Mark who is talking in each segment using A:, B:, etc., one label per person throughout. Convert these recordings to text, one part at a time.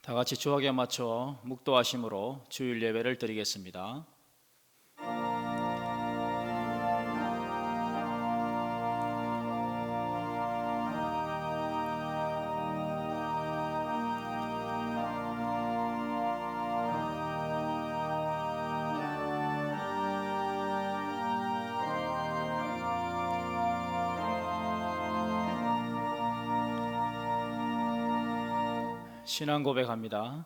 A: 다 같이 주옥에 맞춰 묵도하심으로 주일 예배를 드리겠습니다. 신앙 고백합니다.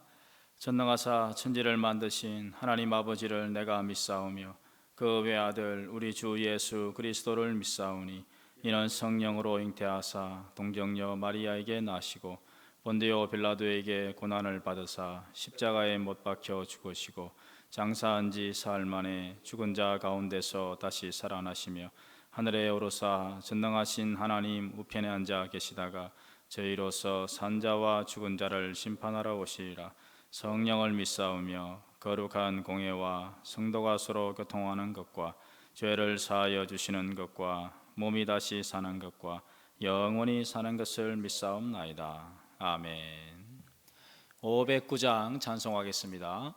A: 전능하사 천지를 만드신 하나님 아버지를 내가 믿사오며 그 외아들 우리 주 예수 그리스도를 믿사오니 이는 성령으로 잉태하사 동정녀 마리아에게 나시고 본디오 빌라도에게 고난을 받으사 십자가에 못 박혀 죽으시고 장사한 지 사흘 만에 죽은 자 가운데서 다시 살아나시며 하늘에 오르사 전능하신 하나님 우편에 앉아 계시다가 저희로서 산자와 죽은 자를 심판하러 오시리라. 성령을 믿사오며 거룩한 공예와 성도가 서로 교통하는 것과 죄를 사하여 주시는 것과 몸이 다시 사는 것과 영원히 사는 것을 믿사옵나이다. 아멘. 509장 찬송하겠습니다.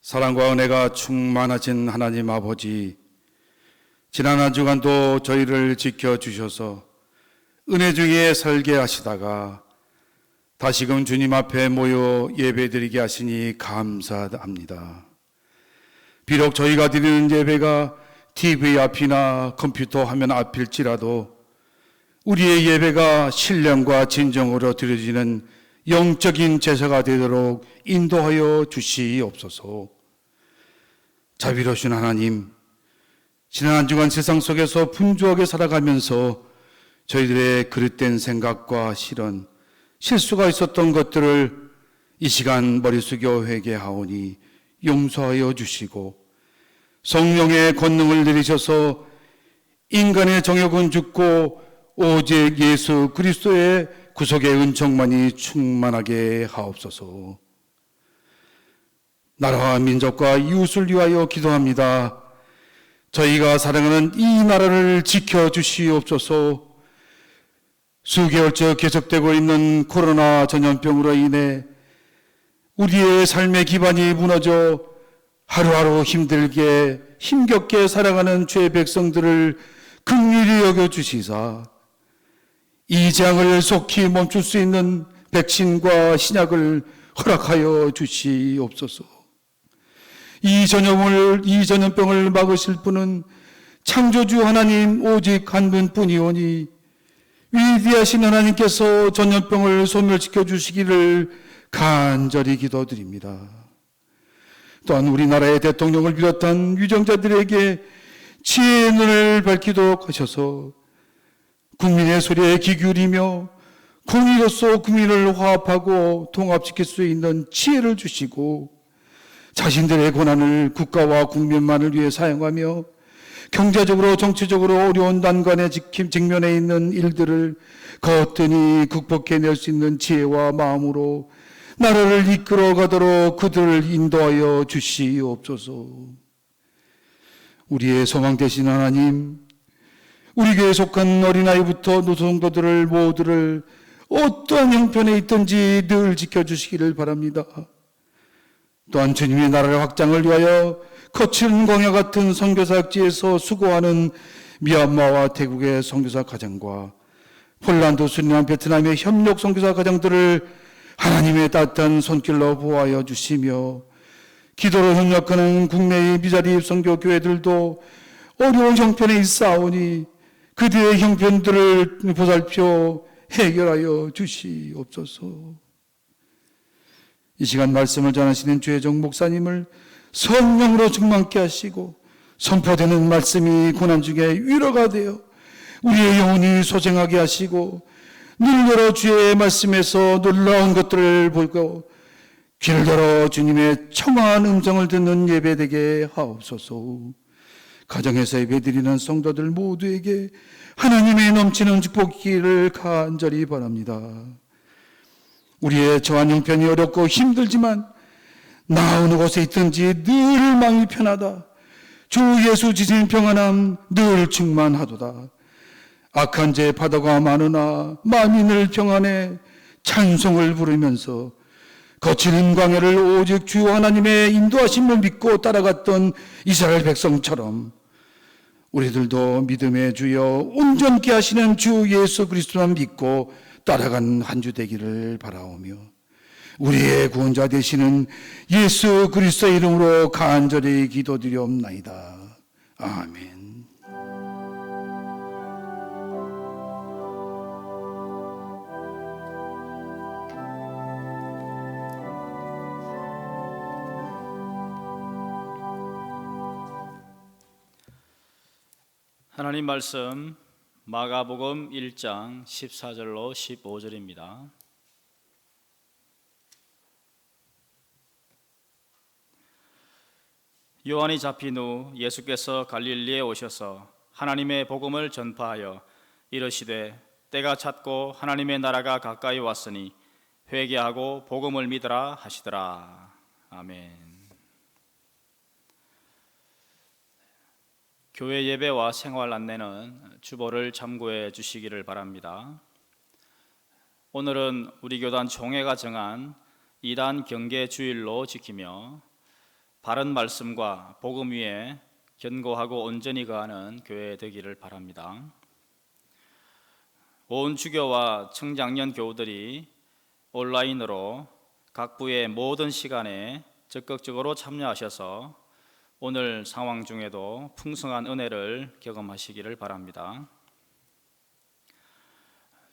B: 사랑과 은혜가 충만하신 하나님 아버지, 지난 한 주간도 저희를 지켜주셔서 은혜 중에 살게 하시다가 다시금 주님 앞에 모여 예배드리게 하시니 감사합니다. 비록 저희가 드리는 예배가 TV 앞이나 컴퓨터 화면 앞일지라도 우리의 예배가 신령과 진정으로 드려지는 영적인 제사가 되도록 인도하여 주시옵소서. 자비로우신 하나님, 지난 한 주간 세상 속에서 분주하게 살아가면서 저희들의 그릇된 생각과 실언, 실수가 있었던 것들을 이 시간 머리 숙여 회개하오니 용서하여 주시고 성령의 권능을 내리셔서 인간의 정욕은 죽고 오직 예수 그리스도의 구속의 은총만이 충만하게 하옵소서. 나라와 민족과 이웃을 위하여 기도합니다. 저희가 사랑하는 이 나라를 지켜주시옵소서. 수개월째 계속되고 있는 코로나 전염병으로 인해 우리의 삶의 기반이 무너져 하루하루 힘겹게 살아가는 죄 백성들을 긍휼히 여겨주시사 이 재앙을 속히 멈출 수 있는 백신과 신약을 허락하여 주시옵소서. 이 전염병을 막으실 분은 창조주 하나님 오직 한 분뿐이오니 위대하신 하나님께서 전염병을 소멸시켜 주시기를 간절히 기도드립니다. 또한 우리나라의 대통령을 비롯한 위정자들에게 지혜의 눈을 밝히도록 하셔서 국민의 소리에 귀 기울이며 공의로서 국민을 화합하고 통합시킬 수 있는 지혜를 주시고 자신들의 고난을 국가와 국민만을 위해 사용하며 경제적으로 정치적으로 어려운 난관에 직면해 있는 일들을 거뜬히 극복해낼 수 있는 지혜와 마음으로 나라를 이끌어가도록 그들을 인도하여 주시옵소서. 우리의 소망 되신 하나님, 우리 교회에 속한 어린아이부터 노성도들을 모두를 어떠한 형편에 있든지 늘 지켜주시기를 바랍니다. 또한 주님의 나라의 확장을 위하여 거친 광야 같은 선교사역지에서 수고하는 미얀마와 태국의 선교사 가정과 폴란드, 수리남, 베트남의 협력 선교사 가정들을 하나님의 따뜻한 손길로 보호하여 주시며 기도로 협력하는 국내의 미자립 선교 교회들도 어려운 형편에 있사오니 그들의 형편들을 보살펴 해결하여 주시옵소서. 이 시간 말씀을 전하시는 주혜정 목사님을 성령으로 충만케 하시고 선포되는 말씀이 고난 중에 위로가 되어 우리의 영혼이 소생하게 하시고 눈을 열어 주의 말씀에서 놀라운 것들을 보고 귀를 열어 주님의 청아한 음성을 듣는 예배되게 하옵소서. 가정에서 예배드리는 성도들 모두에게 하나님의 넘치는 축복기를 간절히 바랍니다. 우리의 저한 형편이 어렵고 힘들지만 나 어느 곳에 있든지 늘 마음이 편하다. 주 예수 지신 평안함 늘 충만하도다. 악한 죄 파도가 많으나 마음이 늘 평안해 찬송을 부르면서 거치는 광야를 오직 주 하나님의 인도하심을 믿고 따라갔던 이스라엘 백성처럼 우리들도 믿음의 주여 온전케 하시는 주 예수 그리스도만 믿고 따라가는 한 주 되기를 바라오며 우리의 구원자 되시는 예수 그리스도의 이름으로 간절히 기도드리옵나이다. 아멘.
A: 하나님 말씀 마가복음 1장 14절로 15절입니다. 요한이 잡힌 후 예수께서 갈릴리에 오셔서 하나님의 복음을 전파하여 이르시되 때가 찼고 하나님의 나라가 가까이 왔으니 회개하고 복음을 믿으라 하시더라. 아멘. 교회 예배와 생활 안내는 주보를 참고해 주시기를 바랍니다. 오늘은 우리 교단 총회가 정한 2단 경계 주일로 지키며 바른 말씀과 복음 위에 견고하고 온전히 거하는 교회 되기를 바랍니다. 온 주교와 청장년 교우들이 온라인으로 각 부의 모든 시간에 적극적으로 참여하셔서 오늘 상황 중에도 풍성한 은혜를 경험하시기를 바랍니다.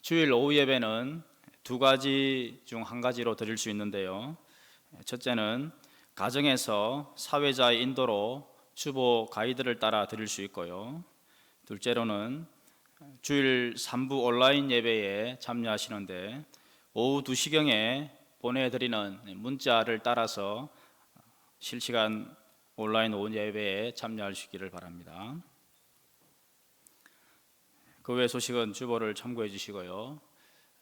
A: 주일 오후 예배는 두 가지 중 한 가지로 드릴 수 있는데요. 첫째는 가정에서 사회자의 인도로 주보 가이드를 따라 드릴 수 있고요. 둘째로는 주일 3부 온라인 예배에 참여하시는데 오후 2시경에 보내드리는 문자를 따라서 실시간 온라인 오후 예배에 참여하시기를 바랍니다. 그 외 소식은 주보를 참고해 주시고요.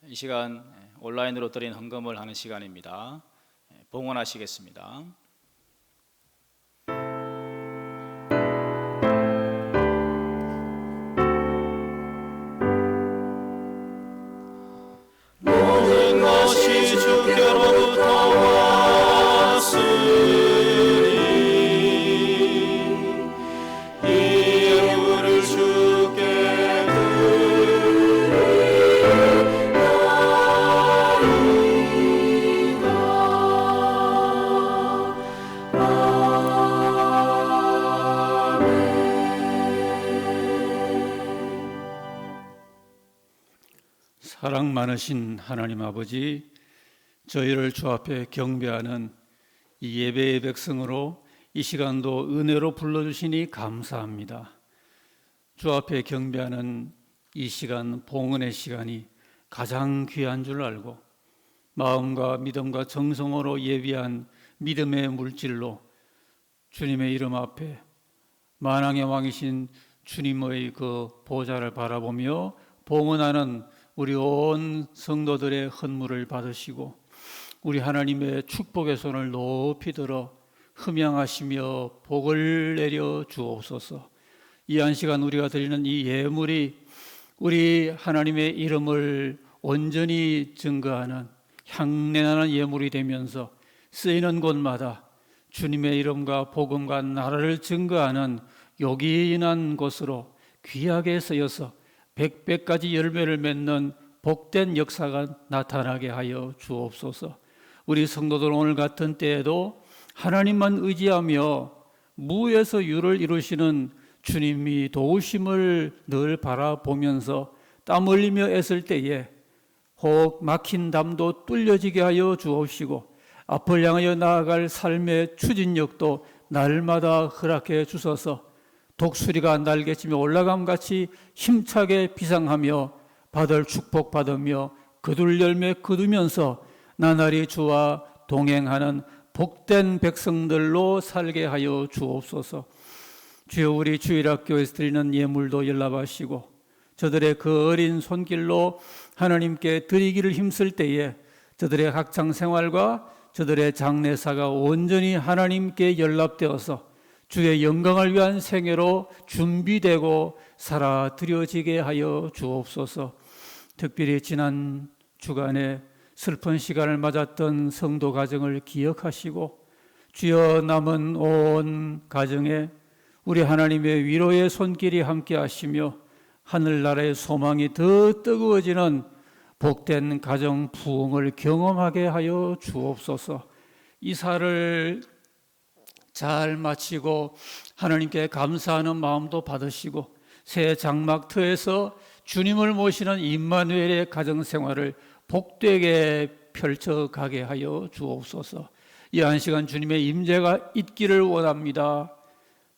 A: 이 시간 온라인으로 드린 헌금을 하는 시간입니다. 봉헌하시겠습니다.
C: 사랑 많으신 하나님 아버지, 저희를 주 앞에 경배하는 이 예배의 백성으로 이 시간도 은혜로 불러주시니 감사합니다. 주 앞에 경배하는 이 시간, 봉헌의 시간이 가장 귀한 줄 알고 마음과 믿음과 정성으로 예비한 믿음의 물질로 주님의 이름 앞에 만왕의 왕이신 주님의 그 보좌를 바라보며 봉헌하는 우리 온 성도들의 헌물을 받으시고 우리 하나님의 축복의 손을 높이 들어 흠양하시며 복을 내려 주옵소서. 이 한 시간 우리가 드리는 이 예물이 우리 하나님의 이름을 온전히 증거하는 향내나는 예물이 되면서 쓰이는 곳마다 주님의 이름과 복음과 나라를 증거하는 요긴한 곳으로 귀하게 쓰여서 백배까지 열매를 맺는 복된 역사가 나타나게 하여 주옵소서. 우리 성도들 오늘 같은 때에도 하나님만 의지하며 무에서 유를 이루시는 주님이 도우심을 늘 바라보면서 땀 흘리며 애쓸 때에 혹 막힌 담도 뚫려지게 하여 주옵시고 앞을 향하여 나아갈 삶의 추진력도 날마다 허락해 주소서. 독수리가 날개치며 올라감같이 힘차게 비상하며 받을 축복 받으며 거둘 열매 거두면서 나날이 주와 동행하는 복된 백성들로 살게 하여 주옵소서. 주여, 우리 주일학교에서 드리는 예물도 연락하시고 저들의 그 어린 손길로 하나님께 드리기를 힘쓸 때에 저들의 학창생활과 저들의 장례사가 온전히 하나님께 연락되어서 주의 영광을 위한 생애로 준비되고 살아드려지게 하여 주옵소서. 특별히 지난 주간에 슬픈 시간을 맞았던 성도 가정을 기억하시고 주여, 남은 온 가정에 우리 하나님의 위로의 손길이 함께 하시며 하늘나라의 소망이 더 뜨거워지는 복된 가정 부흥을 경험하게 하여 주옵소서. 이사를 잘 마치고 하나님께 감사하는 마음도 받으시고 새 장막터에서 주님을 모시는 임마누엘의 가정생활을 복되게 펼쳐가게 하여 주옵소서. 이 한 시간 주님의 임재가 있기를 원합니다.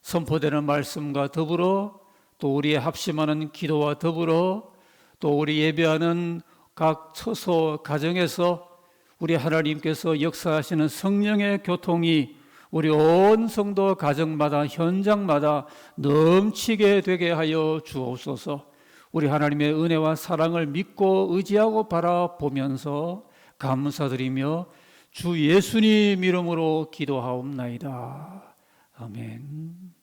C: 선포되는 말씀과 더불어 또 우리의 합심하는 기도와 더불어 또 우리 예배하는 각 처소 가정에서 우리 하나님께서 역사하시는 성령의 교통이 우리 온 성도 가정마다 현장마다 넘치게 되게 하여 주옵소서. 우리 하나님의 은혜와 사랑을 믿고 의지하고 바라보면서 감사드리며 주 예수님 이름으로 기도하옵나이다. 아멘.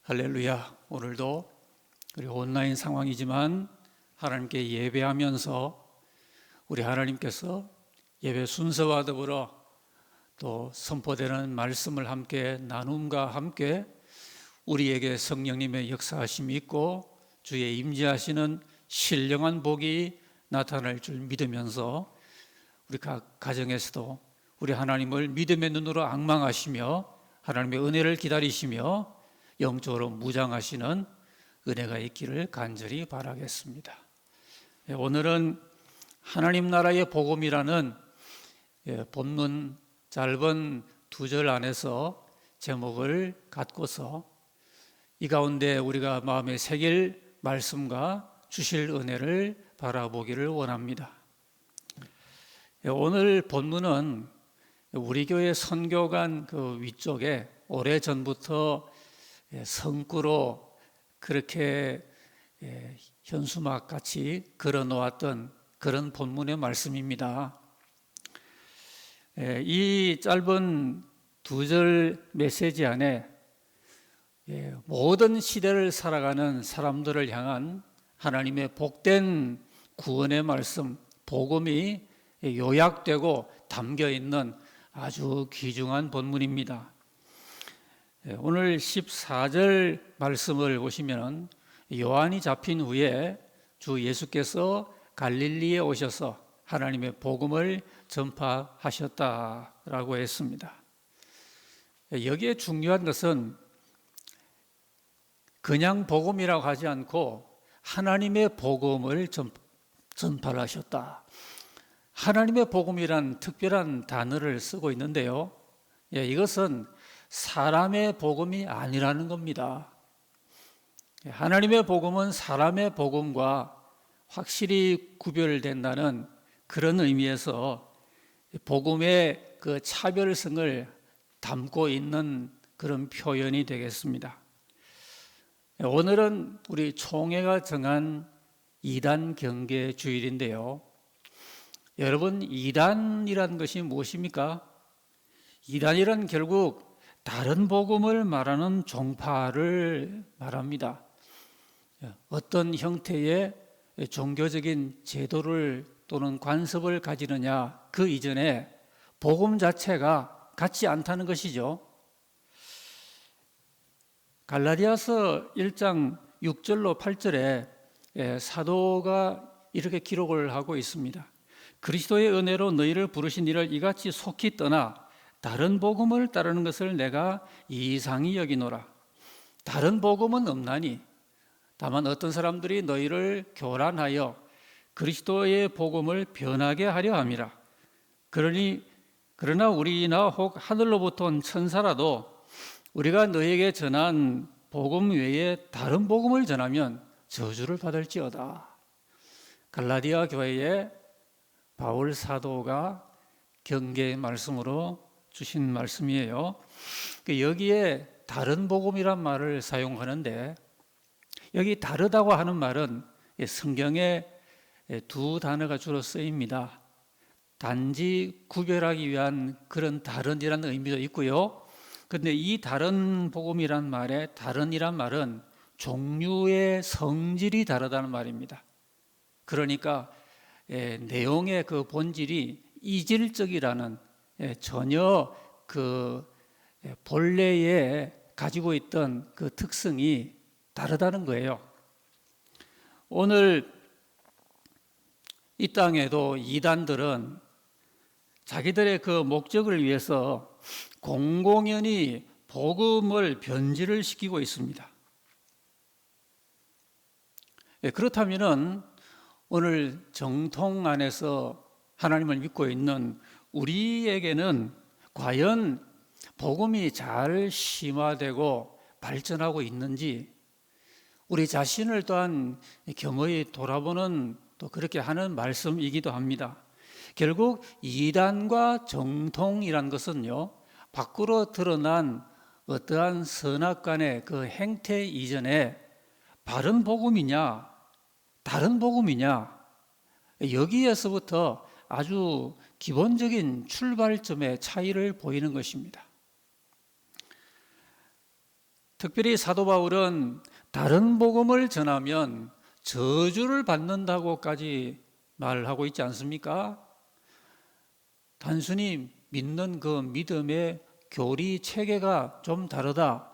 C: 할렐루야. 오늘도 우리 온라인 상황이지만 하나님께 예배하면서 우리 하나님께서 예배 순서와 더불어 또 선포되는 말씀을 함께 나눔과 함께 우리에게 성령님의 역사하심이 있고 주의 임재하시는 신령한 복이 나타날 줄 믿으면서 우리 각 가정에서도 우리 하나님을 믿음의 눈으로 앙망하시며 하나님의 은혜를 기다리시며 영적으로 무장하시는 은혜가 있기를 간절히 바라겠습니다. 오늘은 하나님 나라의 복음이라는 본문 짧은 2절 안에서 제목을 갖고서 이 가운데 우리가 마음에 새길 말씀과 주실 은혜를 바라보기를 원합니다. 오늘 본문은 우리 교회 선교관 그 위쪽에 오래전부터 성구로 그렇게 현수막 같이 걸어 놓았던 그런 본문의 말씀입니다. 이 짧은 2절 메시지 안에 모든 시대를 살아가는 사람들을 향한 하나님의 복된 구원의 말씀, 복음이 요약되고 담겨 있는 아주 귀중한 본문입니다. 오늘 14절 말씀을 보시면 요한이 잡힌 후에 주 예수께서 갈릴리에 오셔서 하나님의 복음을 전파하셨다라고 했습니다. 여기에 중요한 것은 그냥 복음이라고 하지 않고 하나님의 복음을 전파하셨다. 하나님의 복음이란 특별한 단어를 쓰고 있는데요. 이것은 사람의 복음이 아니라는 겁니다. 하나님의 복음은 사람의 복음과 확실히 구별된다는 그런 의미에서 복음의 그 차별성을 담고 있는 그런 표현이 되겠습니다. 오늘은 우리 총회가 정한 이단 경계 주일인데요. 여러분, 이단이라는 것이 무엇입니까? 이단이란 결국 다른 복음을 말하는 종파를 말합니다. 어떤 형태의 종교적인 제도를 또는 관습을 가지느냐, 그 이전에 복음 자체가 같지 않다는 것이죠. 갈라디아서 1장 6절로 8절에 사도가 이렇게 기록을 하고 있습니다. 그리스도의 은혜로 너희를 부르신 이를 이같이 속히 떠나 다른 복음을 따르는 것을 내가 이상히 여기노라. 다른 복음은 없나니 다만 어떤 사람들이 너희를 교란하여 그리스도의 복음을 변하게 하려 함이라. 그러나 우리나 혹 하늘로부터 온 천사라도 우리가 너희에게 전한 복음 외에 다른 복음을 전하면 저주를 받을지어다. 갈라디아 교회에 바울 사도가 경계의 말씀으로 주신 말씀이에요. 여기에 다른 복음이란 말을 사용하는데, 여기 다르다고 하는 말은 성경에 두 단어가 주로 쓰입니다. 단지 구별하기 위한 그런 다른이라는 의미도 있고요. 그런데 이 다른 복음이란 말에 다른이란 말은 종류의 성질이 다르다는 말입니다. 그러니까 내용의 그 본질이 이질적이라는 전혀 그 본래에 가지고 있던 그 특성이 다르다는 거예요. 오늘 이 땅에도 이단들은 자기들의 그 목적을 위해서 공공연히 복음을 변질을 시키고 있습니다. 그렇다면은 오늘 정통 안에서 하나님을 믿고 있는 우리에게는 과연 복음이 잘 심화되고 발전하고 있는지 우리 자신을 또한 겸허히 돌아보는 또 그렇게 하는 말씀이기도 합니다. 결국 이단과 정통이란 것은요, 밖으로 드러난 어떠한 선악간의 그 행태 이전에 바른 복음이냐 다른 복음이냐, 여기에서부터 아주 기본적인 출발점의 차이를 보이는 것입니다. 특별히 사도 바울은 다른 복음을 전하면 저주를 받는다고까지 말을 하고 있지 않습니까? 단순히 믿는 그 믿음의 교리 체계가 좀 다르다,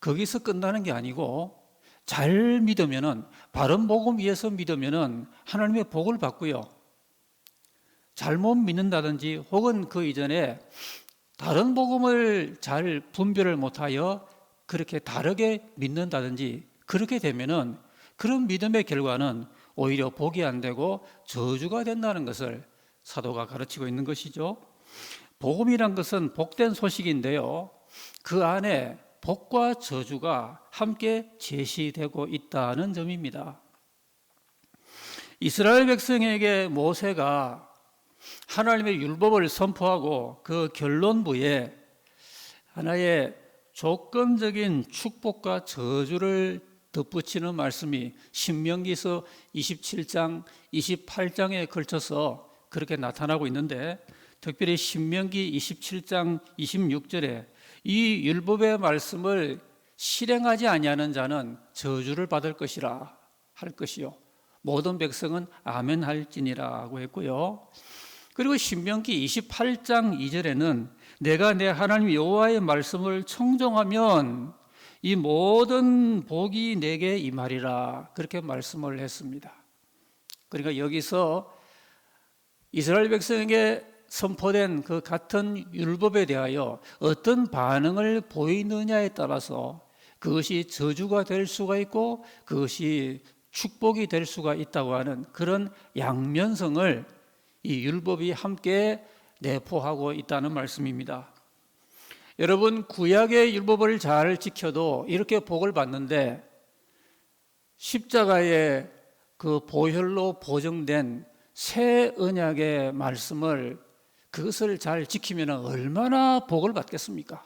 C: 거기서 끝나는 게 아니고 잘 믿으면은, 바른 복음 위에서 믿으면은 하나님의 복을 받고요. 잘못 믿는다든지 혹은 그 이전에 다른 복음을 잘 분별을 못하여 그렇게 다르게 믿는다든지 그렇게 되면은 그런 믿음의 결과는 오히려 복이 안 되고 저주가 된다는 것을 사도가 가르치고 있는 것이죠. 복음이란 것은 복된 소식인데요, 그 안에 복과 저주가 함께 제시되고 있다는 점입니다. 이스라엘 백성에게 모세가 하나님의 율법을 선포하고 그 결론부에 하나의 조건적인 축복과 저주를 덧붙이는 말씀이 신명기서 27장, 28장에 걸쳐서 그렇게 나타나고 있는데, 특별히 신명기 27장 26절에 이 율법의 말씀을 실행하지 아니하는 자는 저주를 받을 것이라 할 것이요 모든 백성은 아멘 할지니라고 했고요. 그리고 신명기 28장 2절에는 내가 내 하나님 여호와의 말씀을 청종하면 이 모든 복이 내게 임하리라, 그렇게 말씀을 했습니다. 그러니까 여기서 이스라엘 백성에게 선포된 그 같은 율법에 대하여 어떤 반응을 보이느냐에 따라서 그것이 저주가 될 수가 있고 그것이 축복이 될 수가 있다고 하는 그런 양면성을 이 율법이 함께 내포하고 있다는 말씀입니다. 여러분, 구약의 율법을 잘 지켜도 이렇게 복을 받는데 십자가의 그 보혈로 보정된 새 언약의 말씀을 그것을 잘 지키면 얼마나 복을 받겠습니까?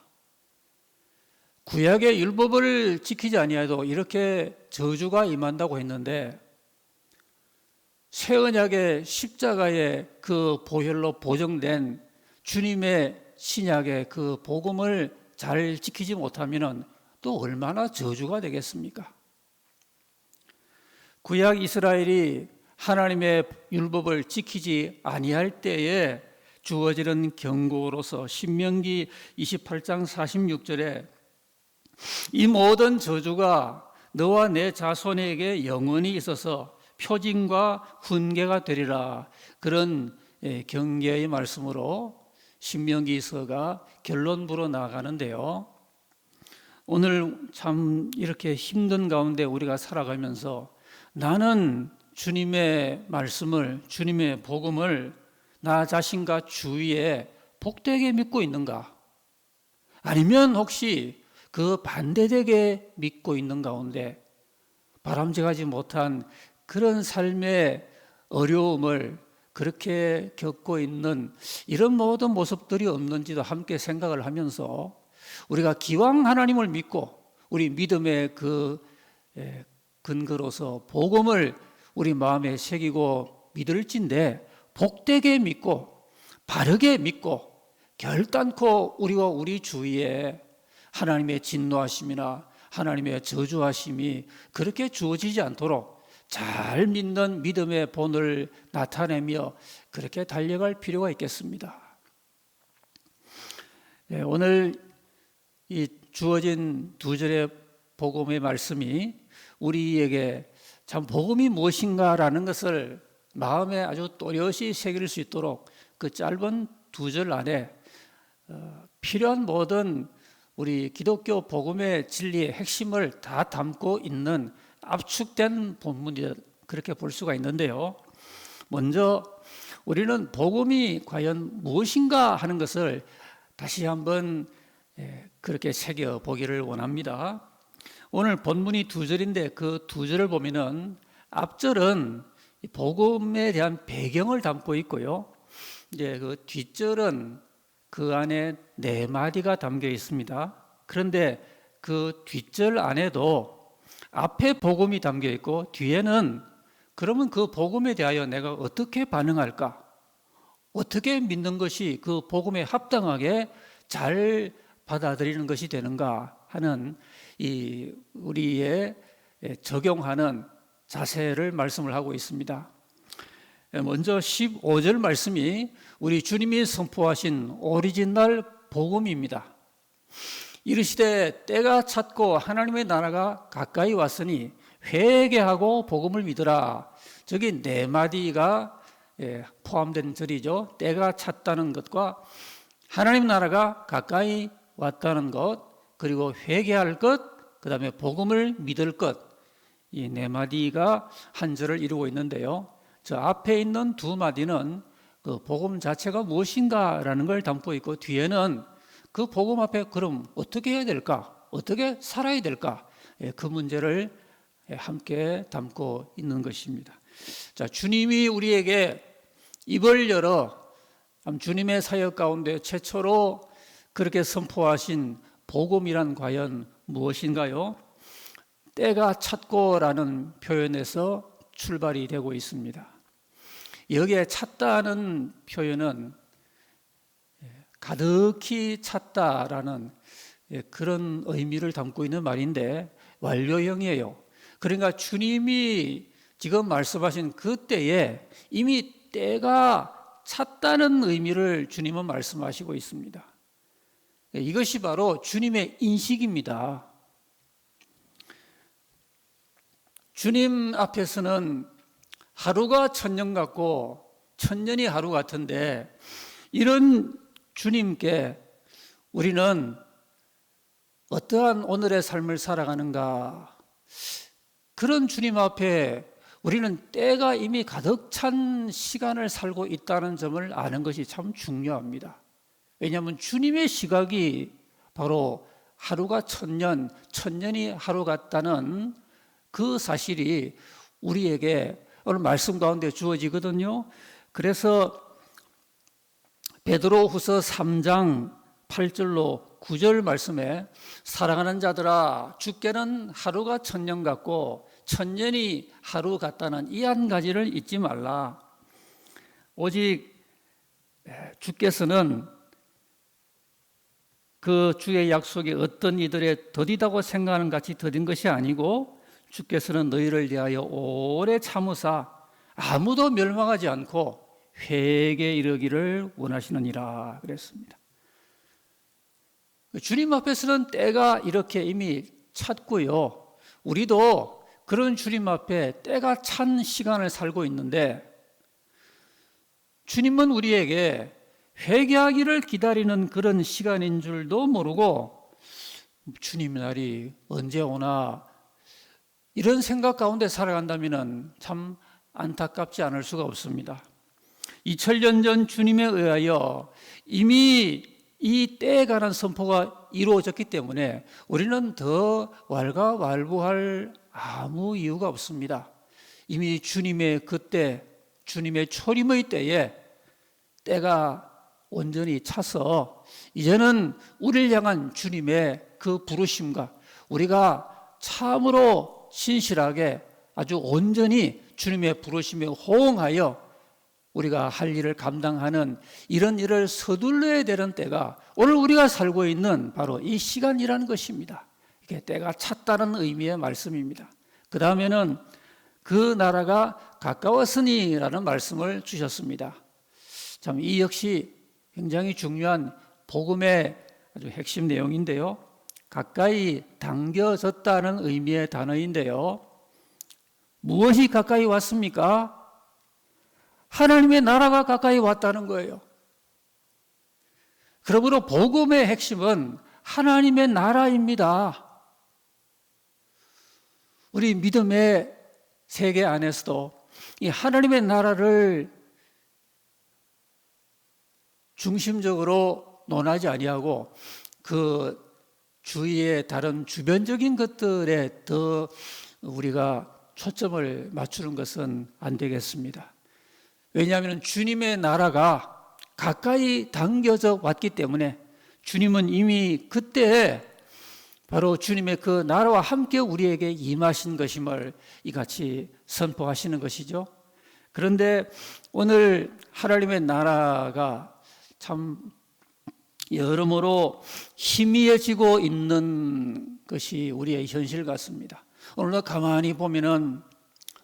C: 구약의 율법을 지키지 아니해도 이렇게 저주가 임한다고 했는데 새 언약의 십자가의 그 보혈로 보정된 주님의 신약의 그 복음을 잘 지키지 못하면 또 얼마나 저주가 되겠습니까? 구약 이스라엘이 하나님의 율법을 지키지 아니할 때에 주어지는 경고로서 신명기 28장 46절에 이 모든 저주가 너와 내 자손에게 영원히 있어서 표징과 훈계가 되리라, 그런 경계의 말씀으로 신명기서가 결론부로 나아가는데요. 오늘 참 이렇게 힘든 가운데 우리가 살아가면서 나는 주님의 말씀을, 주님의 복음을 나 자신과 주위에 복되게 믿고 있는가? 아니면 혹시 그 반대되게 믿고 있는 가운데 바람직하지 못한 그런 삶의 어려움을 그렇게 겪고 있는 이런 모든 모습들이 없는지도 함께 생각을 하면서 우리가 기왕 하나님을 믿고 우리 믿음의 그 근거로서 복음을 우리 마음에 새기고 믿을진데 복되게 믿고 바르게 믿고 결단코 우리와 우리 주위에 하나님의 진노하심이나 하나님의 저주하심이 그렇게 주어지지 않도록 잘 믿는 믿음의 본을 나타내며 그렇게 달려갈 필요가 있겠습니다. 오늘 이 주어진 두 절의 복음의 말씀이 우리에게 참 복음이 무엇인가라는 것을 마음에 아주 또렷이 새길 수 있도록 그 짧은 두 절 안에 필요한 모든 우리 기독교 복음의 진리의 핵심을 다 담고 있는 압축된 본문이다, 그렇게 볼 수가 있는데요. 먼저 우리는 복음이 과연 무엇인가 하는 것을 다시 한번 그렇게 새겨보기를 원합니다. 오늘 본문이 두 절인데 그 두 절을 보면은 앞절은 복음에 대한 배경을 담고 있고요. 이제 그 뒷절은 그 안에 네 마디가 담겨 있습니다. 그런데 그 뒷절 안에도 앞에 복음이 담겨 있고 뒤에는 그러면 그 복음에 대하여 내가 어떻게 반응할까? 어떻게 믿는 것이 그 복음에 합당하게 잘 받아들이는 것이 되는가 하는 이 우리의 적용하는 자세를 말씀을 하고 있습니다. 먼저 15절 말씀이 우리 주님이 선포하신 오리지널 복음입니다. 이르시되 때가 찼고 하나님의 나라가 가까이 왔으니 회개하고 복음을 믿으라. 저기 네 마디가 포함된 절이죠. 때가 찼다는 것과 하나님 나라가 가까이 왔다는 것, 그리고 회개할 것, 그 다음에 복음을 믿을 것, 이 네 마디가 한 절을 이루고 있는데요. 저 앞에 있는 두 마디는 그 복음 자체가 무엇인가라는 걸 담고 있고 뒤에는 그 복음 앞에 그럼 어떻게 해야 될까? 어떻게 살아야 될까? 그 문제를 함께 담고 있는 것입니다. 자, 주님이 우리에게 입을 열어 주님의 사역 가운데 최초로 그렇게 선포하신 복음이란 과연 무엇인가요? 때가 찼고라는 표현에서 출발이 되고 있습니다. 여기에 찼다는 표현은 가득히 찼다라는 그런 의미를 담고 있는 말인데 완료형이에요. 그러니까 주님이 지금 말씀하신 그때에 이미 때가 찼다는 의미를 주님은 말씀하시고 있습니다. 이것이 바로 주님의 인식입니다. 주님 앞에서는 하루가 천년 같고 천년이 하루 같은데 이런 주님께 우리는 어떠한 오늘의 삶을 살아가는가? 그런 주님 앞에 우리는 때가 이미 가득 찬 시간을 살고 있다는 점을 아는 것이 참 중요합니다. 왜냐하면 주님의 시각이 바로 하루가 천년, 천년이 하루 같다는 그 사실이 우리에게 오늘 말씀 가운데 주어지거든요. 그래서 베드로후서 3장 8절로 9절 말씀에 사랑하는 자들아 주께는 하루가 천년 같고 천년이 하루 같다는 이 한 가지를 잊지 말라. 오직 주께서는 그 주의 약속이 어떤 이들의 더디다고 생각하는 같이 더딘 것이 아니고 주께서는 너희를 위하여 오래 참으사 아무도 멸망하지 않고 회개에 이르기를 원하시느니라 그랬습니다. 주님 앞에서는 때가 이렇게 이미 찼고요. 우리도 그런 주님 앞에 때가 찬 시간을 살고 있는데 주님은 우리에게 회개하기를 기다리는 그런 시간인 줄도 모르고 주님의 날이 언제 오나 이런 생각 가운데 살아간다면 참 안타깝지 않을 수가 없습니다. 2000년 전 주님에 의하여 이미 이 때에 관한 선포가 이루어졌기 때문에 우리는 더 왈가왈부할 아무 이유가 없습니다. 이미 주님의 그때, 주님의 초림의 때에 때가 온전히 차서 이제는 우리를 향한 주님의 그 부르심과 우리가 참으로 신실하게 아주 온전히 주님의 부르심에 호응하여 우리가 할 일을 감당하는 이런 일을 서둘러야 되는 때가 오늘 우리가 살고 있는 바로 이 시간이라는 것입니다. 이게 때가 찼다는 의미의 말씀입니다. 그 다음에는 그 나라가 가까웠으니라는 말씀을 주셨습니다. 참 이 역시 굉장히 중요한 복음의 아주 핵심 내용인데요. 가까이 당겨졌다는 의미의 단어인데요. 무엇이 가까이 왔습니까? 하나님의 나라가 가까이 왔다는 거예요. 그러므로 복음의 핵심은 하나님의 나라입니다. 우리 믿음의 세계 안에서도 이 하나님의 나라를 중심적으로 논하지 아니하고 그 주위의 다른 주변적인 것들에 더 우리가 초점을 맞추는 것은 안 되겠습니다. 왜냐하면 주님의 나라가 가까이 당겨져 왔기 때문에 주님은 이미 그때 바로 주님의 그 나라와 함께 우리에게 임하신 것임을 이같이 선포하시는 것이죠. 그런데 오늘 하나님의 나라가 참 여러모로 희미해지고 있는 것이 우리의 현실 같습니다. 오늘 가만히 보면은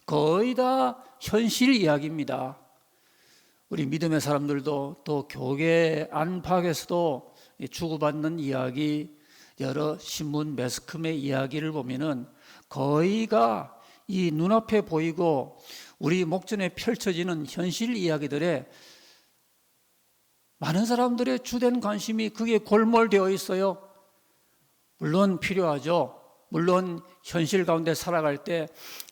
C: 거의 다 현실 이야기입니다. 우리 믿음의 사람들도 또 교계 안팎에서도 주고받는 이야기, 여러 신문, 매스컴의 이야기를 보면은 거의가 이 눈앞에 보이고 우리 목전에 펼쳐지는 현실 이야기들에 많은 사람들의 주된 관심이 그게 골몰되어 있어요. 물론 필요하죠. 물론 현실 가운데 살아갈 때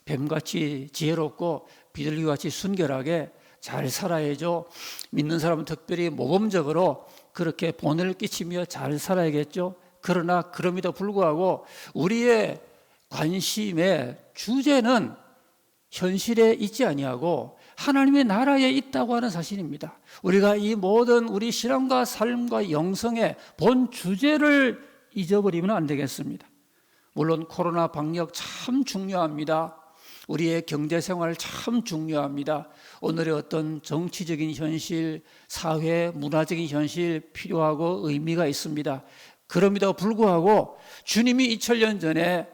C: 뱀같이 지혜롭고 비둘기같이 순결하게 잘 살아야죠. 믿는 사람은 특별히 모범적으로 그렇게 본을 끼치며 잘 살아야겠죠. 그러나 그럼에도 불구하고 우리의 관심의 주제는 현실에 있지 아니하고 하나님의 나라에 있다고 하는 사실입니다. 우리가 이 모든 우리 신앙과 삶과 영성의 본 주제를 잊어버리면 안 되겠습니다. 물론 코로나 방역 참 중요합니다. 우리의 경제생활 참 중요합니다. 오늘의 어떤 정치적인 현실, 사회, 문화적인 현실 필요하고 의미가 있습니다. 그럼에도 불구하고 주님이 2000년 전에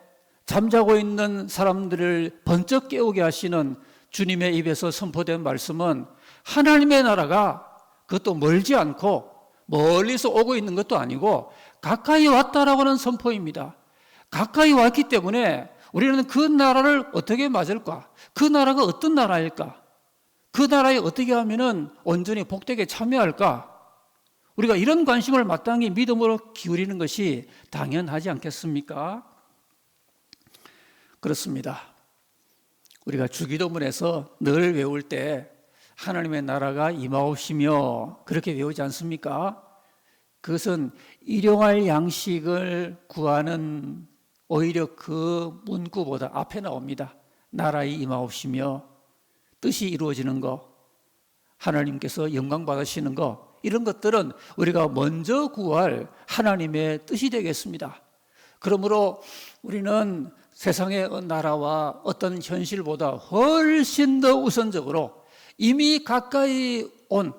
C: 잠자고 있는 사람들을 번쩍 깨우게 하시는 주님의 입에서 선포된 말씀은 하나님의 나라가 그것도 멀지 않고 멀리서 오고 있는 것도 아니고 가까이 왔다라고 하는 선포입니다. 가까이 왔기 때문에 우리는 그 나라를 어떻게 맞을까? 그 나라가 어떤 나라일까? 그 나라에 어떻게 하면은 온전히 복되게 참여할까? 우리가 이런 관심을 마땅히 믿음으로 기울이는 것이 당연하지 않겠습니까? 그렇습니다. 우리가 주기도문에서 늘 외울 때 하나님의 나라가 임하옵시며 그렇게 외우지 않습니까? 그것은 일용할 양식을 구하는 오히려 그 문구보다 앞에 나옵니다. 나라의 임하옵시며 뜻이 이루어지는 것, 하나님께서 영광 받으시는 것, 이런 것들은 우리가 먼저 구할 하나님의 뜻이 되겠습니다. 그러므로 우리는 세상의 나라와 어떤 현실보다 훨씬 더 우선적으로 이미 가까이 온,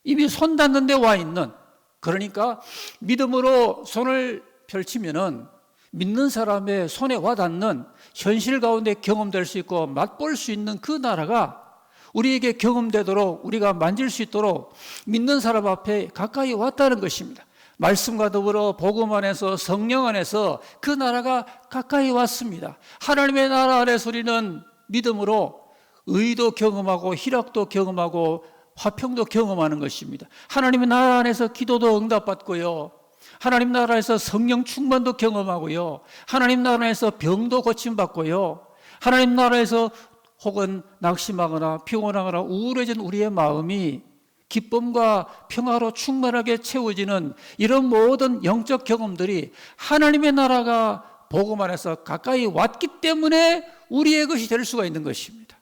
C: 이미 손 닿는 데 와 있는, 그러니까 믿음으로 손을 펼치면은 믿는 사람의 손에 와 닿는 현실 가운데 경험될 수 있고 맛볼 수 있는 그 나라가 우리에게 경험되도록, 우리가 만질 수 있도록 믿는 사람 앞에 가까이 왔다는 것입니다. 말씀과 더불어 복음 안에서, 성령 안에서 그 나라가 가까이 왔습니다. 하나님의 나라 안에서 우리는 믿음으로 의도 경험하고 희락도 경험하고 화평도 경험하는 것입니다. 하나님의 나라 안에서 기도도 응답받고요, 하나님 나라에서 성령 충만도 경험하고요, 하나님 나라에서 병도 고침받고요, 하나님 나라에서 혹은 낙심하거나 피곤하거나 우울해진 우리의 마음이 기쁨과 평화로 충만하게 채워지는 이런 모든 영적 경험들이 하나님의 나라가 복음 안에서 가까이 왔기 때문에 우리의 것이 될 수가 있는 것입니다.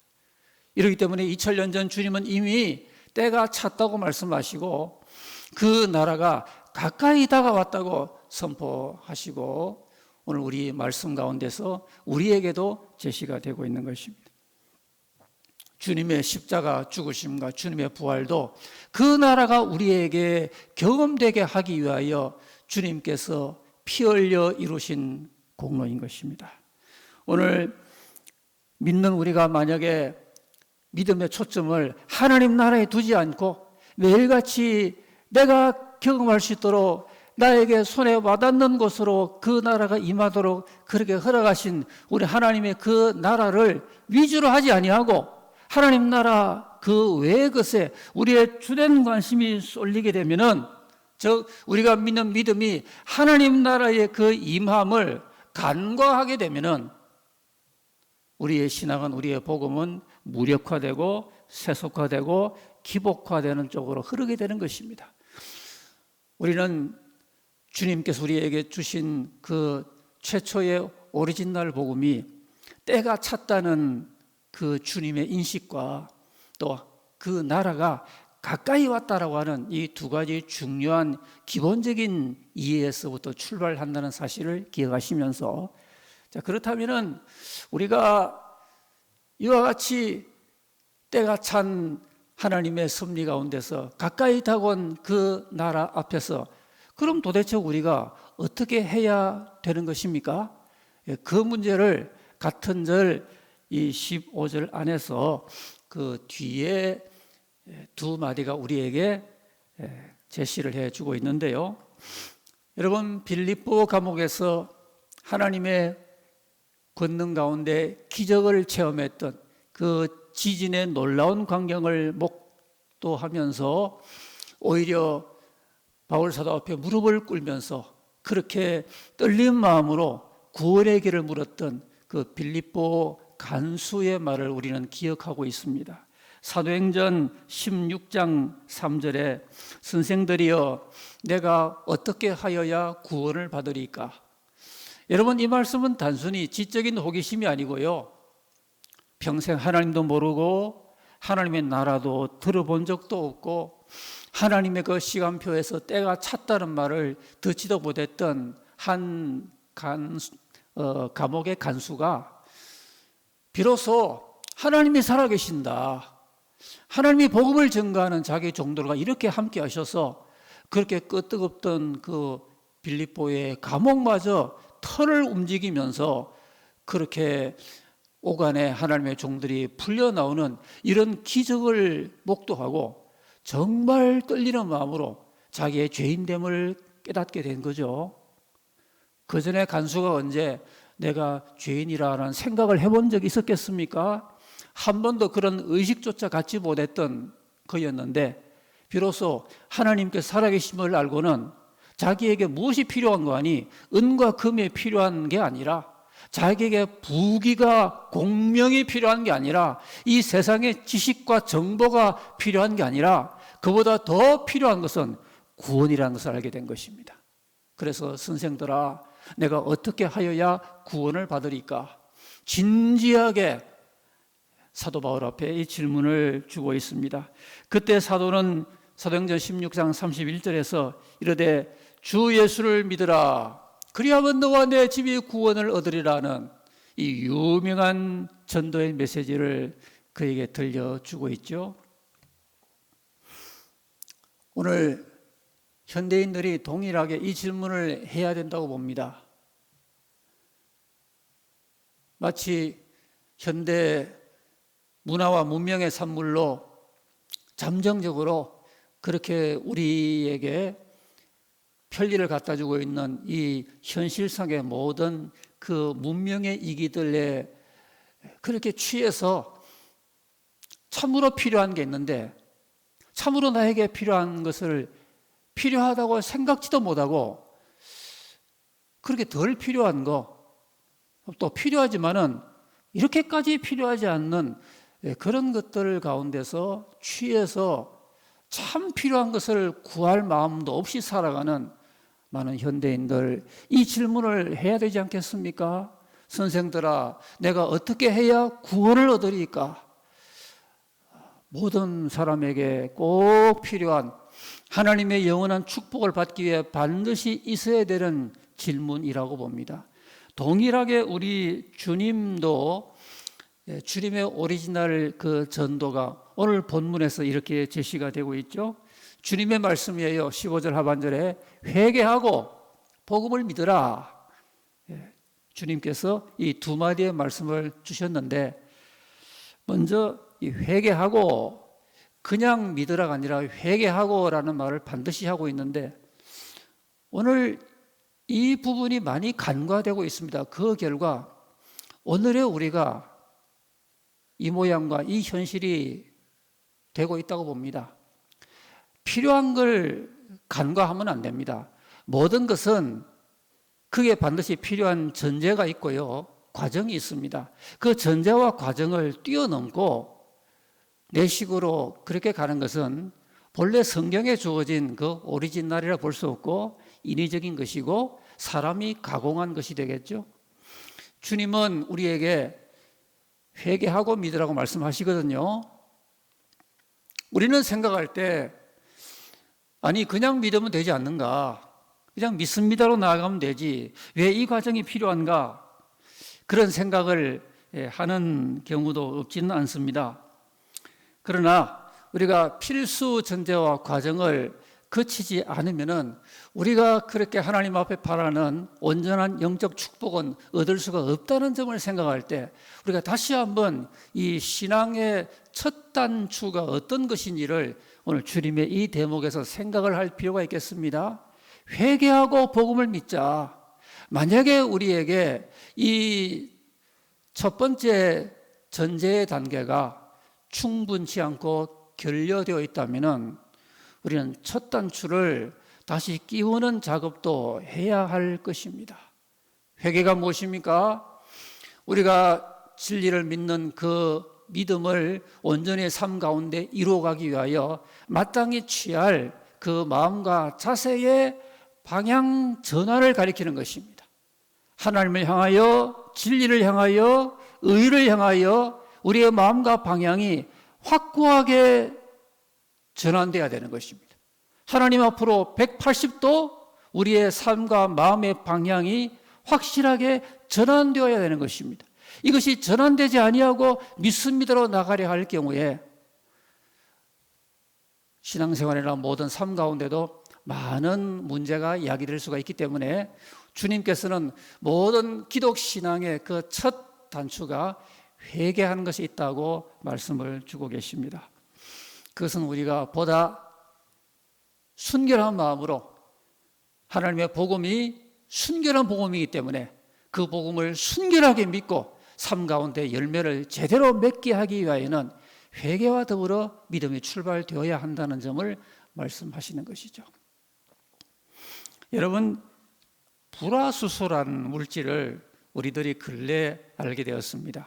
C: 이렇기 때문에 2000년 전 주님은 이미 때가 찼다고 말씀하시고 그 나라가 가까이 다가왔다고 선포하시고 오늘 우리 말씀 가운데서 우리에게도 제시가 되고 있는 것입니다. 주님의 십자가 죽으심과 주님의 부활도 그 나라가 우리에게 경험되게 하기 위하여 주님께서 피 흘려 이루신 공로인 것입니다. 오늘 믿는 우리가 만약에 믿음의 초점을 하나님 나라에 두지 않고 매일같이 내가 경험할 수 있도록 나에게 손에 와닿는 곳으로 그 나라가 임하도록 그렇게 허락하신 우리 하나님의 그 나라를 위주로 하지 아니하고 하나님 나라 그 외의 것에 우리의 주된 관심이 쏠리게 되면은 즉 우리가 믿는 믿음이 하나님 나라의 그 임함을 간과하게 되면은 우리의 신앙은, 우리의 복음은 무력화되고 세속화되고 기복화되는 쪽으로 흐르게 되는 것입니다. 우리는 주님께서 우리에게 주신 그 최초의 오리지널 복음이 때가 찼다는 그 주님의 인식과 또 그 나라가 가까이 왔다라고 하는 이 두 가지 중요한 기본적인 이해에서부터 출발한다는 사실을 기억하시면서, 자, 그렇다면은 우리가 이와 같이 때가 찬 하나님의 섭리 가운데서 가까이 다가온 그 나라 앞에서 그럼 도대체 우리가 어떻게 해야 되는 것입니까? 그 문제를 같은 절 이 15절 안에서 그 뒤에 두 마디가 우리에게 제시를 해주고 있는데요. 여러분, 빌립보 감옥에서 하나님의 권능 가운데 기적을 체험했던 그 지진의 놀라운 광경을 목도하면서 오히려 바울 사도 앞에 무릎을 꿇으면서 그렇게 떨린 마음으로 구원의 길을 물었던 그 빌립보 간수의 말을 우리는 기억하고 있습니다. 사도행전 16장 3절에 선생들이여 내가 어떻게 하여야 구원을 받으리까? 여러분, 이 말씀은 단순히 지적인 호기심이 아니고요, 평생 하나님도 모르고 하나님의 나라도 들어본 적도 없고 하나님의 그 시간표에서 때가 찼다는 말을 듣지도 못했던 한 감옥의 간수가 비로소 하나님이 살아계신다, 하나님이 복음을 전가하는 자기 종들과 이렇게 함께 하셔서 그렇게 끄떡없던 그 빌립보의 감옥마저 털을 움직이면서 그렇게 오간에 하나님의 종들이 풀려나오는 이런 기적을 목도하고 정말 떨리는 마음으로 자기의 죄인됨을 깨닫게 된 거죠. 그 전에 간수가 언제 내가 죄인이라는 생각을 해본 적이 있었겠습니까? 한 번도 그런 의식조차 갖지 못했던 그였는데 비로소 하나님께 살아계심을 알고는 자기에게 무엇이 필요한 거 아니 은과 금이 필요한 게 아니라 자기에게 부귀가 공명이 필요한 게 아니라 이 세상의 지식과 정보가 필요한 게 아니라 그보다 더 필요한 것은 구원이라는 것을 알게 된 것입니다. 그래서 선생들아 내가 어떻게 하여야 구원을 받으리까? 진지하게 사도 바울 앞에 이 질문을 주고 있습니다. 그때 사도는 사도행전 16장 31절에서 이르되 주 예수를 믿으라 그리하면 너와 내 집이 구원을 얻으리라는 이 유명한 전도의 메시지를 그에게 들려주고 있죠. 오늘 현대인들이 동일하게 이 질문을 해야 된다고 봅니다. 마치 현대 문화와 문명의 산물로 잠정적으로 그렇게 우리에게 편리를 갖다 주고 있는 이 현실상의 모든 그 문명의 이기들에 그렇게 취해서 참으로 필요한 게 있는데 참으로 나에게 필요한 것을 필요하다고 생각지도 못하고 그렇게 덜 필요한 거 또 필요하지만은 이렇게까지 필요하지 않는 그런 것들 가운데서 취해서 참 필요한 것을 구할 마음도 없이 살아가는 많은 현대인들 이 질문을 해야 되지 않겠습니까? 선생들아 내가 어떻게 해야 구원을 얻으리까? 모든 사람에게 꼭 필요한 하나님의 영원한 축복을 받기 위해 반드시 있어야 되는 질문이라고 봅니다. 동일하게 우리 주님도 주님의 오리지널 그 전도가 오늘 본문에서 이렇게 제시가 되고 있죠. 주님의 말씀이에요. 15절 하반절에 회개하고 복음을 믿으라. 주님께서 이 두 마디의 말씀을 주셨는데 먼저 이 회개하고 그냥 믿으라가 아니라 회개하고라는 말을 반드시 하고 있는데 오늘 이 부분이 많이 간과되고 있습니다. 그 결과 오늘의 우리가 이 모양과 이 현실이 되고 있다고 봅니다. 필요한 걸 간과하면 안 됩니다. 모든 것은 그게 반드시 필요한 전제가 있고요. 과정이 있습니다. 그 전제와 과정을 뛰어넘고 내 식으로 그렇게 가는 것은 본래 성경에 주어진 그 오리지널이라 볼 수 없고 인위적인 것이고 사람이 가공한 것이 되겠죠. 주님은 우리에게 회개하고 믿으라고 말씀하시거든요. 우리는 생각할 때 아니 그냥 믿으면 되지 않는가? 그냥 믿습니다로 나아가면 되지. 왜 이 과정이 필요한가? 그런 생각을 하는 경우도 없지는 않습니다. 그러나 우리가 필수 전제와 과정을 거치지 않으면은 우리가 그렇게 하나님 앞에 바라는 온전한 영적 축복은 얻을 수가 없다는 점을 생각할 때 우리가 다시 한번 이 신앙의 첫 단추가 어떤 것인지를 오늘 주님의 이 대목에서 생각을 할 필요가 있겠습니다. 회개하고 복음을 믿자. 만약에 우리에게 이 첫 번째 전제의 단계가 충분치 않고 결여되어 있다면은 우리는 첫 단추를 다시 끼우는 작업도 해야 할 것입니다. 회개가 무엇입니까? 우리가 진리를 믿는 그 믿음을 온전히 삶 가운데 이루어가기 위하여 마땅히 취할 그 마음과 자세의 방향 전환을 가리키는 것입니다. 하나님을 향하여, 진리를 향하여, 의를 향하여 우리의 마음과 방향이 확고하게 전환되어야 되는 것입니다. 하나님 앞으로 180도 우리의 삶과 마음의 방향이 확실하게 전환되어야 되는 것입니다. 이것이 전환되지 아니하고 믿습니다로 나가려 할 경우에 신앙생활이나 모든 삶 가운데도 많은 문제가 야기될 수가 있기 때문에 주님께서는 모든 기독 신앙의 그 첫 단추가 회개하는 것이 있다고 말씀을 주고 계십니다. 그것은 우리가 보다 순결한 마음으로 하나님의 복음이 순결한 복음이기 때문에 그 복음을 순결하게 믿고 삶 가운데 열매를 제대로 맺게 하기 위하여는 회개와 더불어 믿음이 출발되어야 한다는 점을 말씀하시는 것이죠. 여러분, 불화수소란 물질을 우리들이 근래 알게 되었습니다.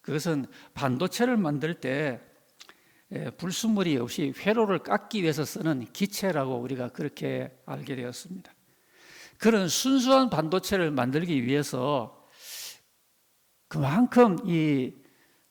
C: 그것은 반도체를 만들 때 불순물이 없이 회로를 깎기 위해서 쓰는 기체라고 우리가 그렇게 알게 되었습니다. 그런 순수한 반도체를 만들기 위해서 그만큼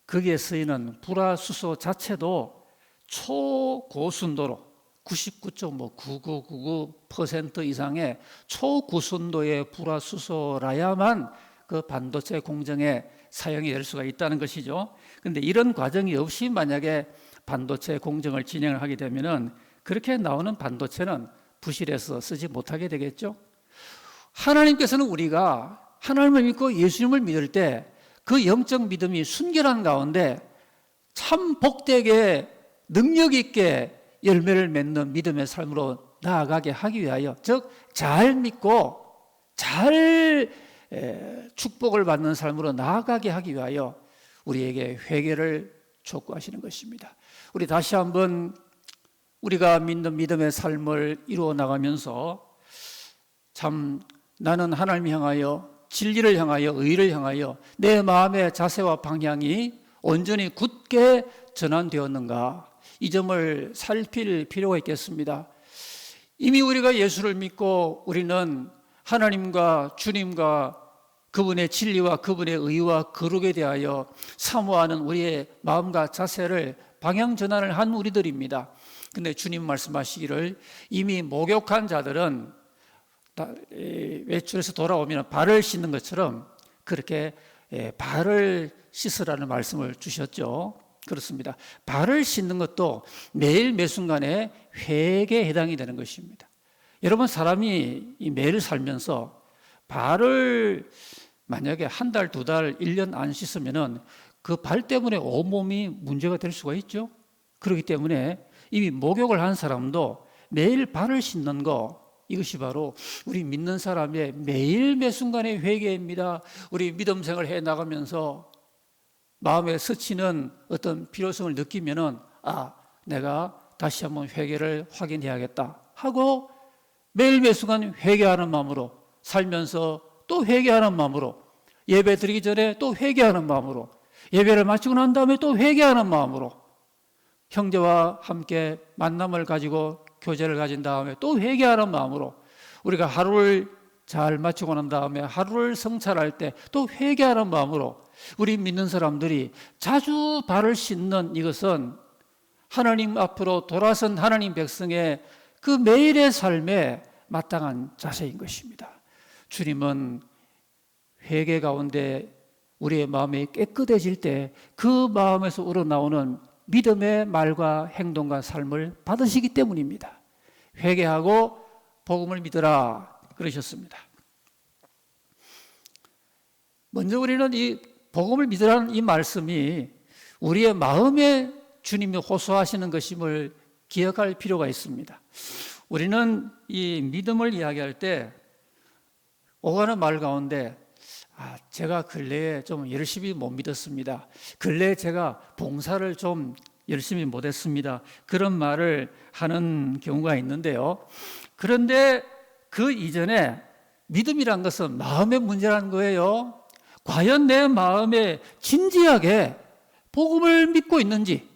C: 거기에 쓰이는 불화수소 자체도 초고순도로 99.9999% 이상의 초고순도의 불화수소라야만 그 반도체 공정에 사용이 될 수가 있다는 것이죠. 그런데 이런 과정이 없이 만약에 반도체 공정을 진행을 하게 되면은 그렇게 나오는 반도체는 부실해서 쓰지 못하게 되겠죠. 하나님께서는 우리가 하나님을 믿고 예수님을 믿을 때 그 영적 믿음이 순결한 가운데 참 복되게 능력 있게 열매를 맺는 믿음의 삶으로 나아가게 하기 위하여, 즉 잘 믿고 잘 축복을 받는 삶으로 나아가게 하기 위하여 우리에게 회개를 촉구하시는 것입니다. 우리 다시 한번 우리가 믿는 믿음의 삶을 이루어 나가면서 참 나는 하나님을 향하여, 진리를 향하여, 의를 향하여 내 마음의 자세와 방향이 온전히 굳게 전환되었는가, 이 점을 살필 필요가 있겠습니다. 이미 우리가 예수를 믿고 우리는 하나님과 주님과 그분의 진리와 그분의 의와 거룩에 대하여 사모하는 우리의 마음과 자세를 방향 전환을 한 우리들입니다. 근데 주님 말씀하시기를 이미 목욕한 자들은 외출해서 돌아오면 발을 씻는 것처럼 그렇게 발을 씻으라는 말씀을 주셨죠. 그렇습니다. 발을 씻는 것도 매일 매순간에 회개에 해당이 되는 것입니다. 여러분, 사람이 매일 살면서 발을 만약에 한 달, 두 달, 1년 안 씻으면은 그 발 때문에 온몸이 문제가 될 수가 있죠. 그렇기 때문에 이미 목욕을 한 사람도 매일 발을 씻는 거, 이것이 바로 우리 믿는 사람의 매일 매순간의 회개입니다. 우리 믿음 생활을 해 나가면서 마음에 스치는 어떤 필요성을 느끼면은 내가 다시 한번 회개를 확인해야겠다 하고 매일 매순간 회개하는 마음으로 살면서 또 회개하는 마음으로, 예배 드리기 전에 또 회개하는 마음으로, 예배를 마치고 난 다음에 또 회개하는 마음으로, 형제와 함께 만남을 가지고 교제를 가진 다음에 또 회개하는 마음으로, 우리가 하루를 잘 마치고 난 다음에 하루를 성찰할 때 또 회개하는 마음으로 우리 믿는 사람들이 자주 발을 씻는 이것은 하나님 앞으로 돌아선 하나님 백성의 그 매일의 삶에 마땅한 자세인 것입니다. 주님은 회개 가운데 우리의 마음이 깨끗해질 때 그 마음에서 우러나오는 믿음의 말과 행동과 삶을 받으시기 때문입니다. 회개하고 복음을 믿으라 그러셨습니다. 먼저 우리는 이 복음을 믿으라는 이 말씀이 우리의 마음에 주님이 호소하시는 것임을 기억할 필요가 있습니다. 우리는 이 믿음을 이야기할 때 오가는 말 가운데 제가 근래에 좀 열심히 못 믿었습니다. 근래에 제가 봉사를 좀 열심히 못했습니다. 그런 말을 하는 경우가 있는데요. 그런데 그 이전에 믿음이란 것은 마음의 문제라는 거예요. 과연 내 마음에 진지하게 복음을 믿고 있는지,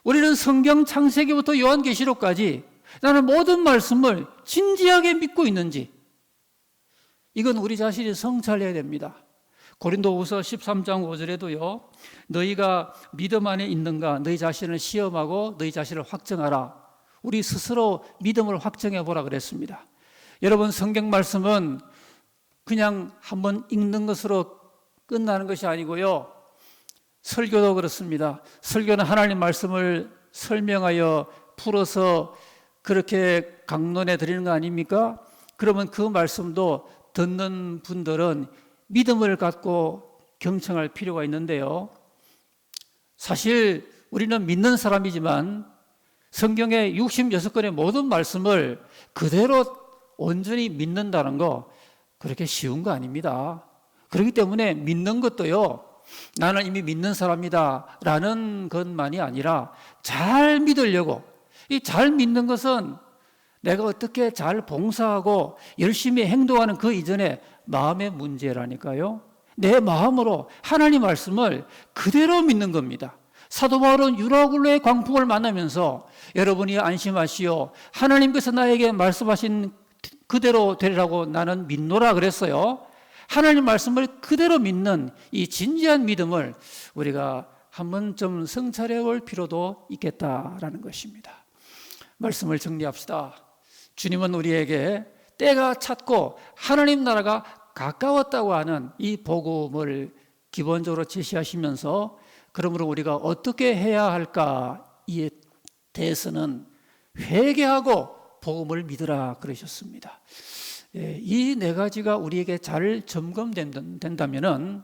C: 우리는 성경 창세기부터 요한계시록까지 나는 모든 말씀을 진지하게 믿고 있는지, 이건 우리 자신이 성찰해야 됩니다. 고린도후서 13장 5절에도요, 너희가 믿음 안에 있는가 너희 자신을 시험하고 너희 자신을 확정하라. 우리 스스로 믿음을 확정해 보라 그랬습니다. 여러분, 성경 말씀은 그냥 한번 읽는 것으로 끝나는 것이 아니고요, 설교도 그렇습니다. 설교는 하나님 말씀을 설명하여 풀어서 그렇게 강론해 드리는 거 아닙니까? 그러면 그 말씀도 듣는 분들은 믿음을 갖고 경청할 필요가 있는데요, 사실 우리는 믿는 사람이지만 성경의 66권의 모든 말씀을 그대로 온전히 믿는다는 거 그렇게 쉬운 거 아닙니다. 그렇기 때문에 믿는 것도요, 나는 이미 믿는 사람이다 라는 것만이 아니라 잘 믿으려고, 이 잘 믿는 것은 내가 어떻게 잘 봉사하고 열심히 행동하는 그 이전에 마음의 문제라니까요. 내 마음으로 하나님 말씀을 그대로 믿는 겁니다. 사도 바울은 유라굴로의 광풍을 만나면서 여러분이 안심하시오, 하나님께서 나에게 말씀하신 그대로 되리라고 나는 믿노라 그랬어요. 하나님 말씀을 그대로 믿는 이 진지한 믿음을 우리가 한번 좀 성찰해 볼 필요도 있겠다라는 것입니다. 말씀을 정리합시다. 주님은 우리에게 때가 찼고 하나님 나라가 가까웠다고 하는 이 복음을 기본적으로 제시하시면서, 그러므로 우리가 어떻게 해야 할까에 대해서는 회개하고 복음을 믿으라 그러셨습니다. 이 네 가지가 우리에게 잘 점검된다면은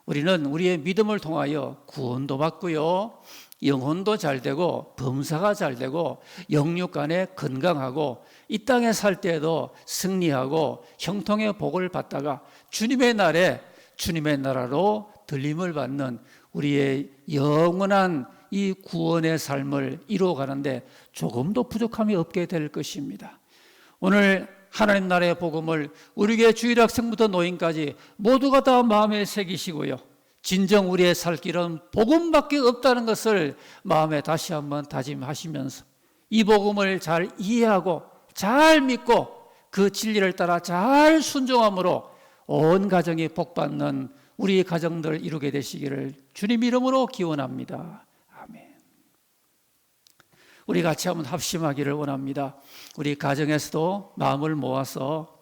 C: 우리는 우리의 믿음을 통하여 구원도 받고요, 영혼도 잘 되고, 범사가 잘 되고, 영육 간에 건강하고, 이 땅에 살 때에도 승리하고 형통의 복을 받다가 주님의 날에 주님의 나라로 들림을 받는 우리의 영원한 이 구원의 삶을 이루어가는데 조금도 부족함이 없게 될 것입니다. 오늘 하나님 나라의 복음을 우리에게 주일학생부터 노인까지 모두가 다 마음에 새기시고요, 진정 우리의 살 길은 복음밖에 없다는 것을 마음에 다시 한번 다짐하시면서 이 복음을 잘 이해하고 잘 믿고 그 진리를 따라 잘 순종함으로 온 가정이 복받는 우리 가정들 이루게 되시기를 주님 이름으로 기원합니다. 아멘. 우리 같이 한번 합심하기를 원합니다. 우리 가정에서도 마음을 모아서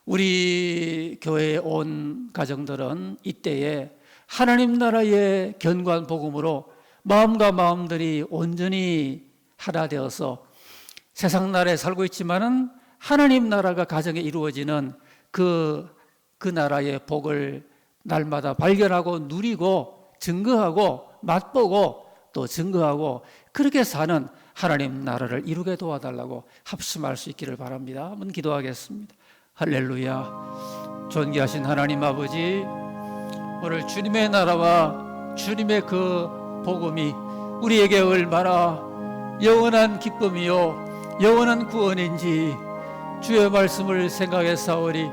C: 우리 교회에 온 가정들은 이때에 하나님 나라의 견고한 복음으로 마음과 마음들이 온전히 하나 되어서 세상 나라에 살고 있지만은 하나님 나라가 가정에 이루어지는 그 나라의 복을 날마다 발견하고 누리고 증거하고 맛보고 또 증거하고 그렇게 사는 하나님 나라를 이루게 도와달라고 합심할 수 있기를 바랍니다. 한번 기도하겠습니다. 할렐루야. 존귀하신 하나님 아버지, 오늘 주님의 나라와 주님의 그 복음이 우리에게 얼마나 영원한 기쁨이요 영원한 구원인지 주의 말씀을 생각해 사오리.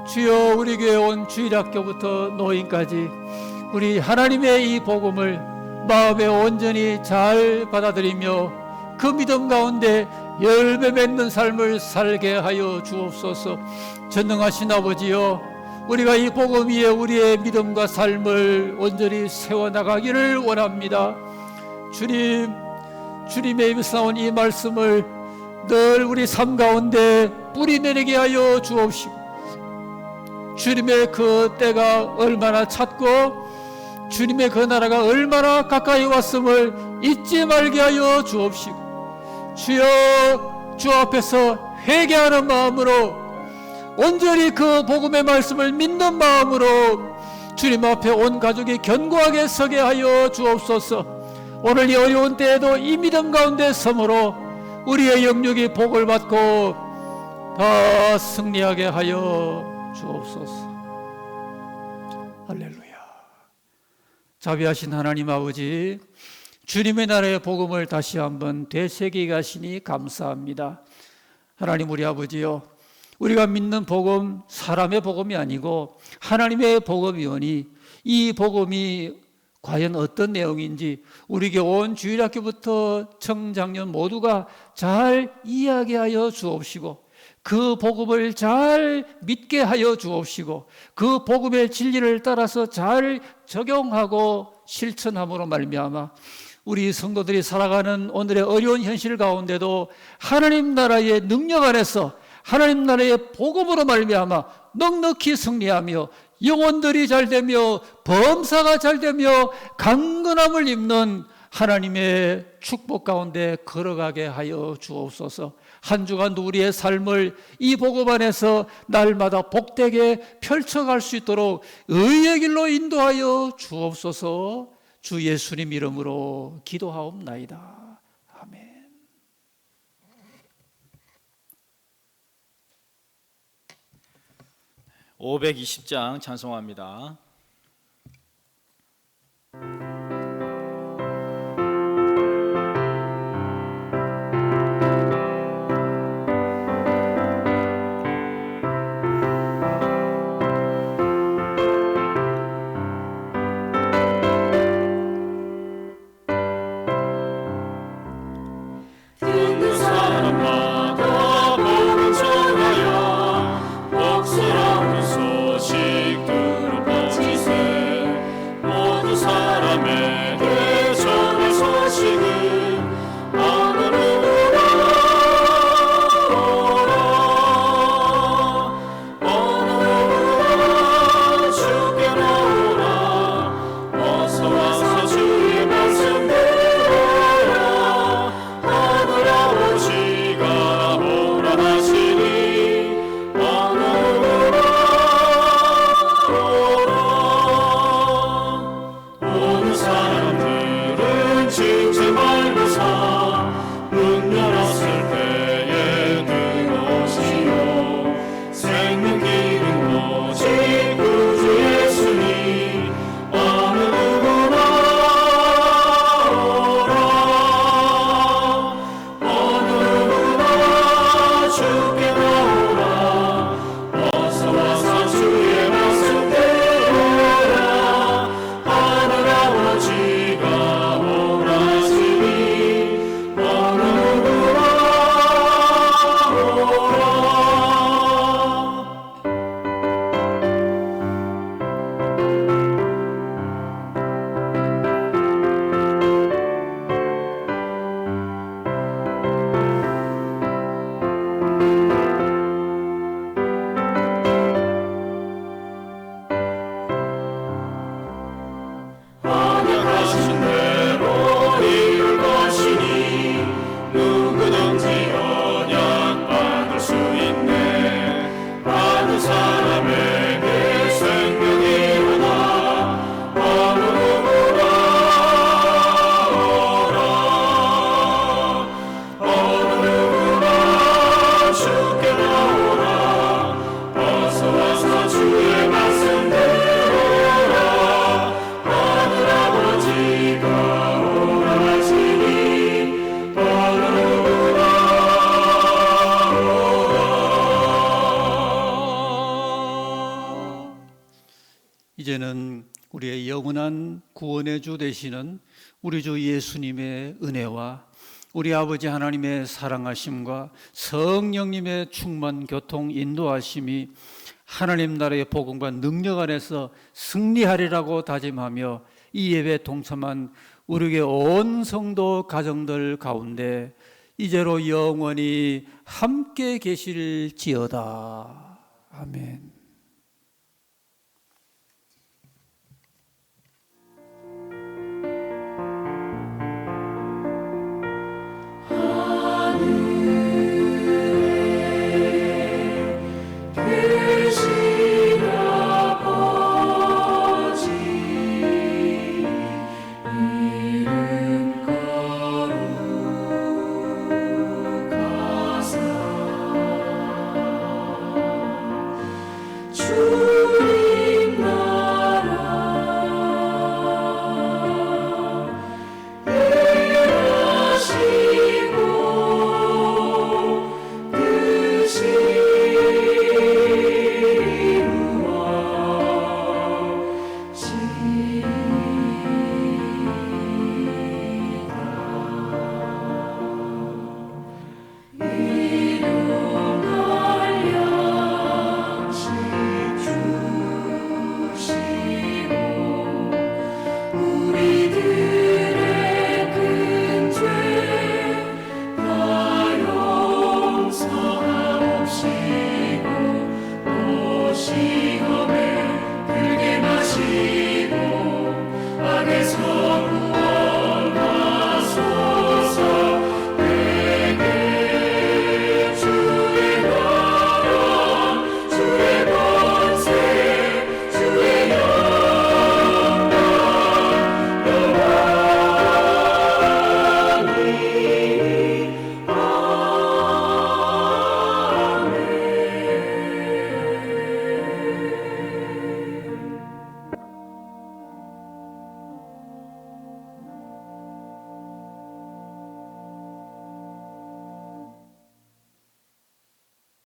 C: 주여, 우리 교회 온 주일학교부터 노인까지 우리 하나님의 이 복음을 마음에 온전히 잘 받아들이며 그 믿음 가운데 열매 맺는 삶을 살게 하여 주옵소서. 전능하신 아버지여, 우리가 이 복음 위에 우리의 믿음과 삶을 온전히 세워나가기를 원합니다. 주님의 입에서 나온 이 말씀을 늘 우리 삶 가운데 뿌리내리게 하여 주옵시고, 주님의 그 때가 얼마나 찼고 주님의 그 나라가 얼마나 가까이 왔음을 잊지 말게 하여 주옵시고, 주여, 주 앞에서 회개하는 마음으로 온전히 그 복음의 말씀을 믿는 마음으로 주님 앞에 온 가족이 견고하게 서게 하여 주옵소서. 오늘 이 어려운 때에도 이 믿음 가운데 섬으로 우리의 영육이 복을 받고 다 승리하게 하여 주옵소서. 할렐루야. 자비하신 하나님 아버지, 주님의 나라의 복음을 다시 한번 되새기게 하시니 감사합니다. 하나님 우리 아버지요, 우리가 믿는 복음 사람의 복음이 아니고 하나님의 복음이오니 이 복음이 과연 어떤 내용인지 우리에게 온 주일학교부터 청장년 모두가 잘 이야기하여 주옵시고, 그 복음을 잘 믿게 하여 주옵시고, 그 복음의 진리를 따라서 잘 적용하고 실천함으로 말미암아 우리 성도들이 살아가는 오늘의 어려운 현실 가운데도 하나님 나라의 능력 안에서 하나님 나라의 복음으로 말미암아 넉넉히 승리하며 영혼들이 잘되며 범사가 잘되며 강건함을 입는 하나님의 축복 가운데 걸어가게 하여 주옵소서. 한 주간도 우리의 삶을 이 복음 안에서 날마다 복되게 펼쳐갈 수 있도록 의의 길로 인도하여 주옵소서. 주 예수님 이름으로 기도하옵나이다. 아멘.
A: (520장) 찬송합니다.
C: 이제는 우리의 영원한 구원의 주 되시는 우리 주 예수님의 은혜와 우리 아버지 하나님의 사랑하심과 성령님의 충만 교통 인도하심이 하나님 나라의 복음과 능력 안에서 승리하리라고 다짐하며 이 예배에 동참한 우리의 온 성도 가정들 가운데 이제로 영원히 함께 계실지어다. 아멘.